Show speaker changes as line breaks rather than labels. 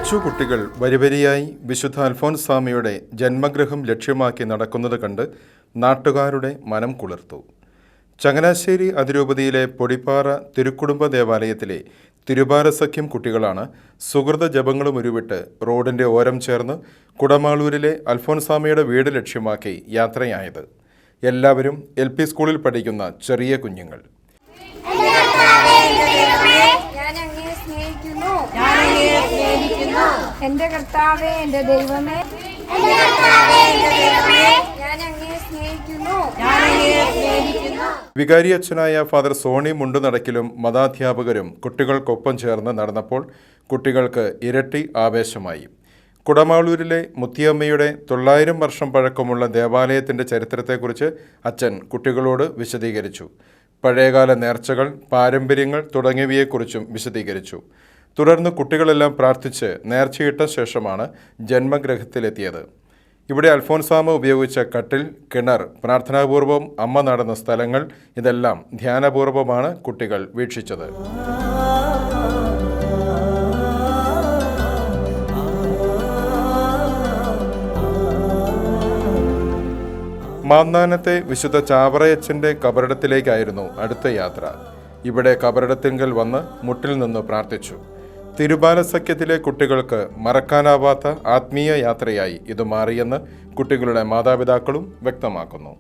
കൊച്ചുകുട്ടികൾ വരിവരിയായി വിശുദ്ധ അൽഫോൻസാമയുടെ ജന്മഗൃഹം ലക്ഷ്യമാക്കി നടക്കുന്നത് കണ്ട് നാട്ടുകാരുടെ മനം കുളിർത്തു. ചങ്ങനാശ്ശേരി അതിരൂപതയിലെ പൊടിപ്പാറ തിരുക്കുടുംബ ദേവാലയത്തിലെ തിരുബാലസഖ്യം കുട്ടികളാണ് സുഹൃത ജപങ്ങളും ഉരുവിട്ട് റോഡിന്റെ ഓരം ചേർന്ന് കുടമാളൂരിലെ അൽഫോൻസാമയുടെ വീട് ലക്ഷ്യമാക്കി യാത്രയായത്. എല്ലാവരും LP സ്കൂളിൽ പഠിക്കുന്ന ചെറിയ കുഞ്ഞുങ്ങൾ.
എന്റെ കർത്താവേ, എന്റെ ദൈവമേ,
വികാരി അച്ഛനായ ഫാദർ സോണി മുണ്ടുനടക്കിലും മതാധ്യാപകരും കുട്ടികൾക്കൊപ്പം ചേർന്ന് നടന്നപ്പോൾ കുട്ടികൾക്ക് ഇരട്ടി ആവേശമായി. കുടമാളൂരിലെ മുത്തിയമ്മയുടെ 900 വർഷം പഴക്കമുള്ള ദേവാലയത്തിൻ്റെ ചരിത്രത്തെക്കുറിച്ച് അച്ഛൻ കുട്ടികളോട് വിശദീകരിച്ചു. പഴയകാല നേർച്ചകൾ, പാരമ്പര്യങ്ങൾ തുടങ്ങിയവയെക്കുറിച്ചും വിശദീകരിച്ചു. തുടർന്ന് കുട്ടികളെല്ലാം പ്രാർത്ഥിച്ച് നേർച്ചയിട്ട ശേഷമാണ് ജന്മഗൃഹത്തിലെത്തിയത്. ഇവിടെ അൽഫോൻസാമ ഉപയോഗിച്ച കട്ടിൽ, കിണർ, പ്രാർത്ഥനാപൂർവം അമ്മ നടന്ന സ്ഥലങ്ങൾ ഇതെല്ലാം ധ്യാനപൂർവമാണ് കുട്ടികൾ വീക്ഷിച്ചത്. മാന്നാനത്തെ വിശുദ്ധ ചാവറയച്ചൻ്റെ കബറിടത്തിലേക്കായിരുന്നു അടുത്ത യാത്ര. ഇവിടെ കബറിടത്തിങ്കൽ വന്ന് മുട്ടിൽ നിന്ന് പ്രാർത്ഥിച്ചു. തിരുബാലസഖ്യത്തിലെ കുട്ടികൾക്ക് മറക്കാനാവാത്ത ആത്മീയ യാത്രയായി ഇത് മാറിയെന്ന് കുട്ടികളുടെ മാതാപിതാക്കളും വ്യക്തമാക്കുന്നു.